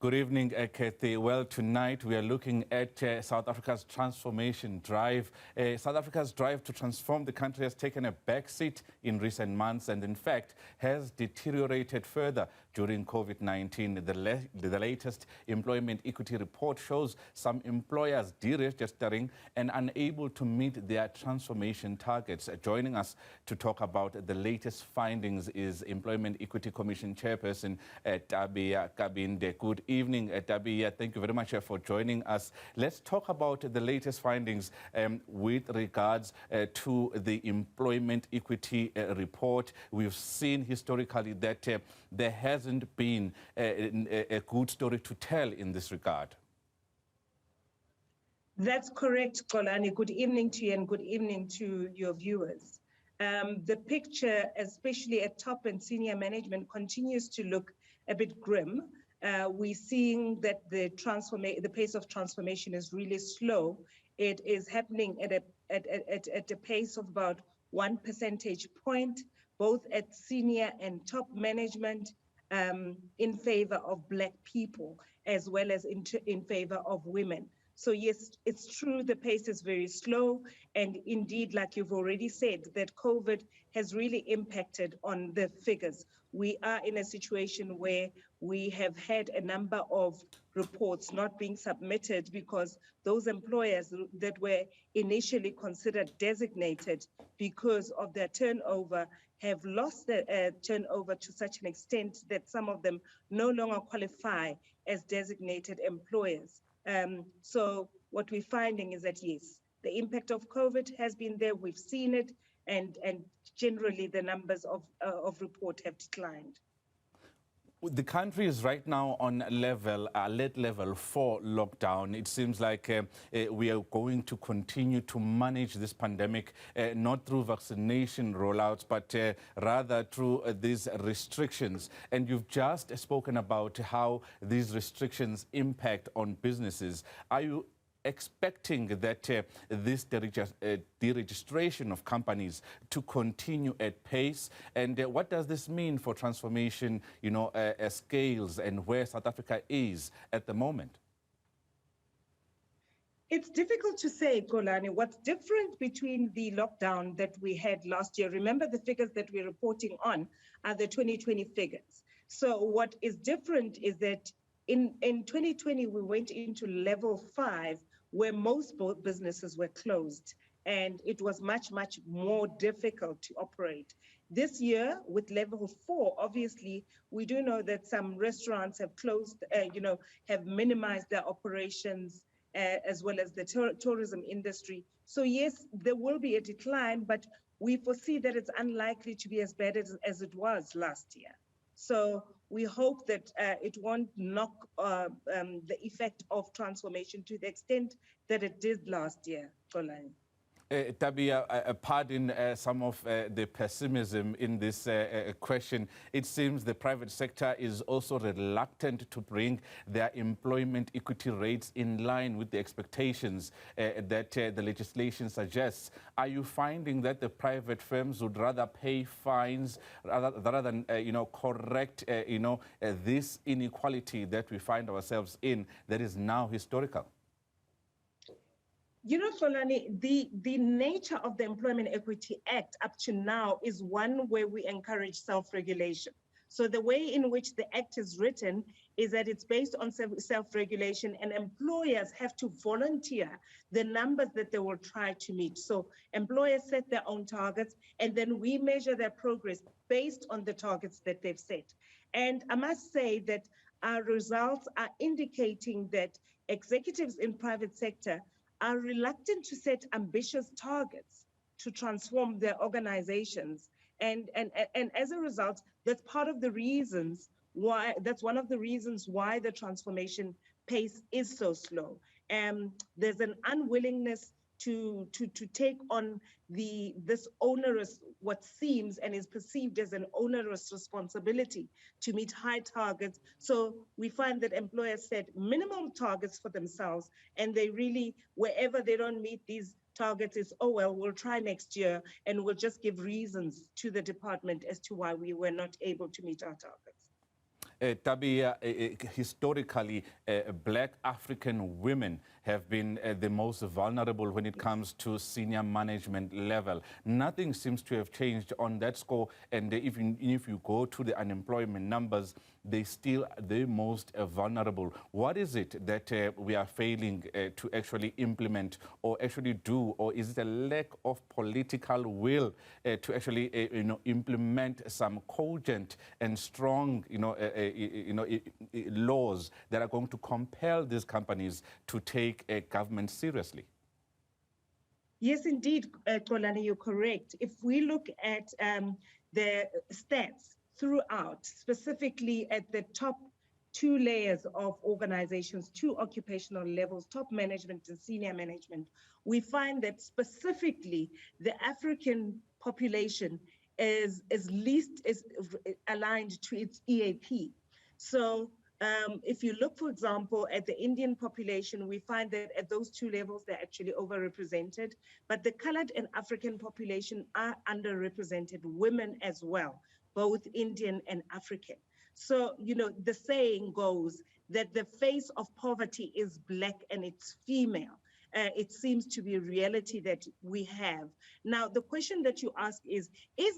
Good evening, Kathy. Well, tonight we are looking at South Africa's transformation drive. South Africa's drive to transform the country has taken a backseat in recent months and, in fact, has deteriorated further during Covid-19. The latest employment equity report shows some employers deregistering and unable to meet their transformation targets. Joining us to talk about the latest findings is Employment Equity Commission Chairperson Tabea Kabinde. Good evening, Tabea. Thank you very much for joining us. Let's talk about the latest findings with regards to the employment equity report. We've seen historically that there hasn't been a good story to tell in this regard. That's correct, Kolani. Good evening to you and good evening to your viewers. The picture, especially at top and senior management, continues to look a bit grim. We're seeing that the pace of transformation is really slow. It is happening at a pace of about 1 percentage point, both at senior and top management, in favor of Black people, as well as in favor of women. So yes, it's true, the pace is very slow. And indeed, like you've already said, that COVID has really impacted on the figures. We are in a situation where we have had a number of reports not being submitted because those employers that were initially considered designated because of their turnover have lost their turnover to such an extent that some of them no longer qualify as designated employers. So what we're finding is that, yes, the impact of COVID has been there. We've seen it, and generally the numbers of report have declined. The country is right now on alert level 4 lockdown. It seems like we are going to continue to manage this pandemic, not through vaccination rollouts, but rather through these restrictions. And you've just spoken about how these restrictions impact on businesses. Are you expecting that this deregistration of companies to continue at pace? And what does this mean for transformation, scales and where South Africa is at the moment? It's difficult to say, Kolani. What's different between the lockdown that we had last year, remember the figures that we're reporting on are the 2020 figures. So what is different is that in 2020, we went into level 5, where most businesses were closed, and it was much, much more difficult to operate. This year, with level 4, obviously, we do know that some restaurants have closed, have minimized their operations, as well as the tourism industry. So yes, there will be a decline, but we foresee that it's unlikely to be as bad as it was last year. So we hope that it won't knock the effect of transformation to the extent that it did last year, Kolani. Tabea, pardon some of the pessimism in this question. It seems the private sector is also reluctant to bring their employment equity rates in line with the expectations that the legislation suggests. Are you finding that the private firms would rather pay fines rather than, correct, this inequality that we find ourselves in that is now historical? Kolani, the nature of the Employment Equity Act up to now is one where we encourage self-regulation. So the way in which the act is written is that it's based on self-regulation, and employers have to volunteer the numbers that they will try to meet. So employers set their own targets, and then we measure their progress based on the targets that they've set. And I must say that our results are indicating that executives in private sector are reluctant to set ambitious targets to transform their organizations. And as a result, that's one of the reasons why the transformation pace is so slow. There's an unwillingness to take on this onerous, what seems and is perceived as an onerous responsibility to meet high targets. So we find that employers set minimum targets for themselves, and they really, wherever they don't meet these targets, is, oh, well, we'll try next year, and we'll just give reasons to the department as to why we were not able to meet our targets. Tabea, historically, black African women have been the most vulnerable when it comes to senior management level. Nothing seems to have changed on that score, and even if you go to the unemployment numbers, they still the most vulnerable. What is it that we are failing to actually implement or actually do, or is it a lack of political will to actually implement some cogent and strong laws that are going to compel these companies to take government seriously? Yes, indeed, Kolani, you're correct. If we look at the stats throughout, specifically at the top two layers of organizations, two occupational levels, top management and senior management, we find that specifically the African population is aligned to its EAP. So if you look, for example, at the Indian population, we find that at those two levels, they're actually overrepresented, but the colored and African population are underrepresented, women as well, both Indian and African. So, the saying goes that the face of poverty is black and it's female. It seems to be a reality that we have. Now, the question that you ask is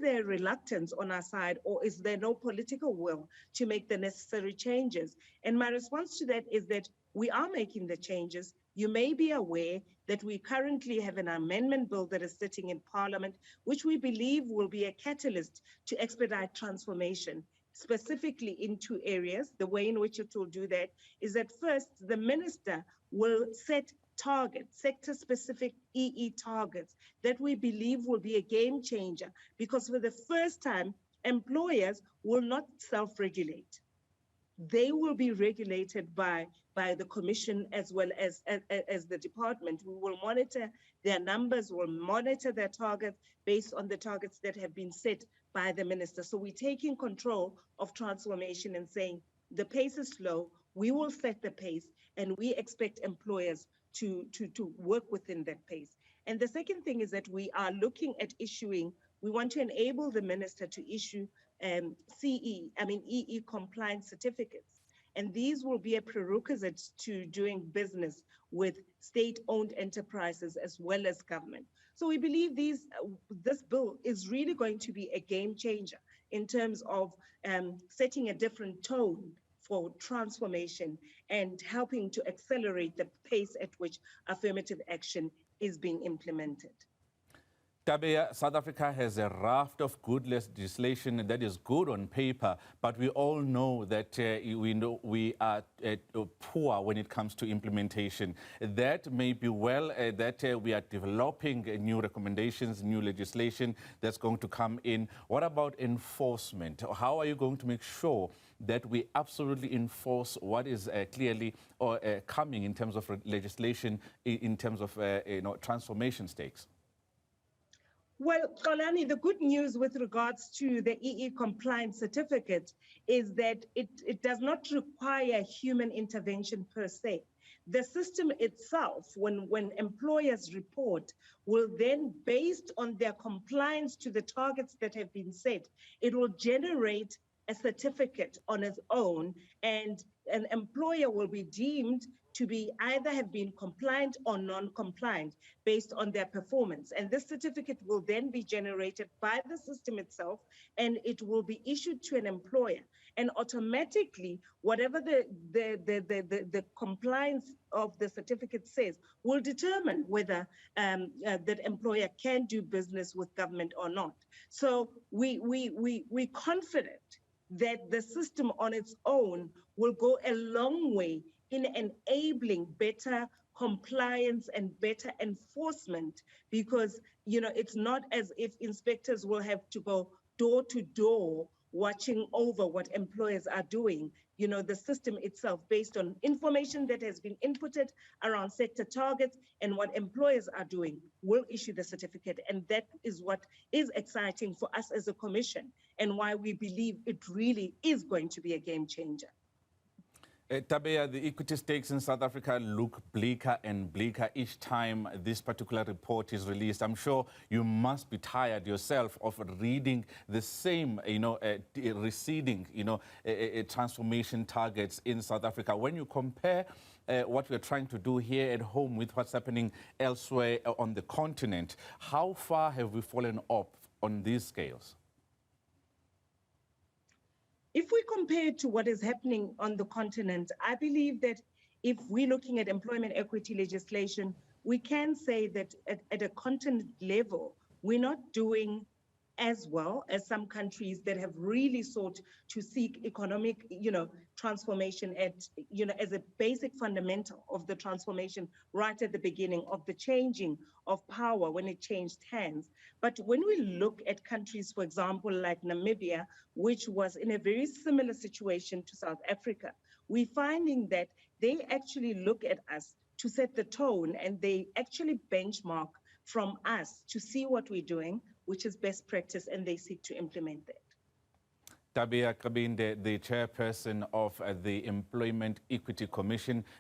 there reluctance on our side, or is there no political will to make the necessary changes? And my response to that is that we are making the changes. You may be aware that we currently have an amendment bill that is sitting in Parliament, which we believe will be a catalyst to expedite transformation, specifically in two areas. The way in which it will do that is that first, the minister will set targets, sector-specific EE targets that we believe will be a game changer, because for the first time, employers will not self-regulate. They will be regulated by the commission as well as the department. We will monitor their numbers, we'll monitor their targets based on the targets that have been set by the minister. So we're taking control of transformation and saying the pace is slow, we will set the pace, and we expect employers to work within that pace. And the second thing is that we are looking at we want to enable the minister to issue EE compliance certificates. And these will be a prerequisite to doing business with state-owned enterprises as well as government. So we believe this bill is really going to be a game changer in terms of setting a different tone for transformation and helping to accelerate the pace at which affirmative action is being implemented. Tabea, South Africa has a raft of good legislation that is good on paper, but we all know that we are poor when it comes to implementation. That may be well that we are developing new recommendations, new legislation that's going to come in. What about enforcement? How are you going to make sure that we absolutely enforce what is clearly coming in terms of legislation, in terms of transformation stakes? Well, Kolani, the good news with regards to the EE compliance certificate is that it does not require human intervention per se. The system itself, when employers report, will then, based on their compliance to the targets that have been set, it will generate a certificate on its own, and an employer will be deemed to be either have been compliant or non-compliant based on their performance. And this certificate will then be generated by the system itself, and it will be issued to an employer. And automatically, whatever the compliance of the certificate says will determine whether that employer can do business with government or not. So we're confident that the system on its own will go a long way in enabling better compliance and better enforcement, because it's not as if inspectors will have to go door to door watching over what employers are doing. The system itself, based on information that has been inputted around sector targets and what employers are doing, will issue the certificate. And that is what is exciting for us as a commission, and why we believe it really is going to be a game changer. Tabea, the equity stakes in South Africa look bleaker and bleaker each time this particular report is released. I'm sure you must be tired yourself of reading the same, receding, transformation targets in South Africa. When you compare what we're trying to do here at home with what's happening elsewhere on the continent, how far have we fallen off on these scales? If we compare to what is happening on the continent, I believe that if we're looking at employment equity legislation, we can say that at a continent level, we're not doing as well as some countries that have really sought to seek economic, transformation as a basic fundamental of the transformation right at the beginning of the changing of power when it changed hands. But when we look at countries, for example, like Namibia, which was in a very similar situation to South Africa, we're finding that they actually look at us to set the tone, and they actually benchmark from us to see what we're doing, which is best practice, and they seek to implement that. Tabea Kabinde, the chairperson of the Employment Equity Commission